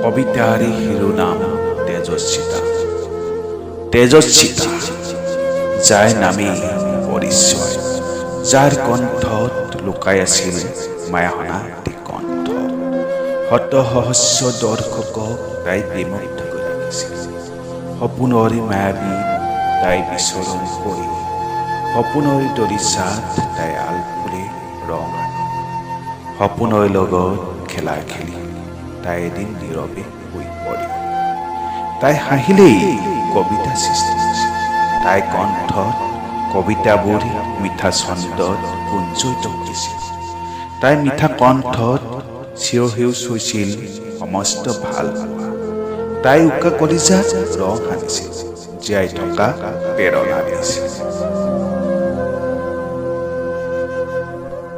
কবিতাৰ শিৰোনাম তেজস্বিতা। তেজস্বিতা, যাৰ নামেই পৰিচয়, যাৰ কণ্ঠত লুকাই আছিল মায়াহনা দিগন্ত। শত সহস্ৰ দৰ্শকক তাই বিমুগ্ধ কৰি ৰাখিছিল। সপোনৰ মায়াবী তাই বিচৰণ কৰি, সপোনৰ দৰিচাত তাই আলফুলে ৰং আনি, সপোনৰ লগত খেলা খেলি তাই এদিন নীৰৱে হৈ পৰিল। তাই হাঁহিলেই কবিতা সৃষ্টি হৈছিল। তাই কণ্ঠত কবিতাবোৰ মিঠা ছন্দত গুঞ্জৰিত হৈছিল। তাই মিঠা কণ্ঠত চিৰসেউজ হৈছিল সমস্ত ভাল পোৱা। তাই উকা কলিজাত ৰং সানিছিল, জীয়াই থকা প্ৰেৰণা দিছিল।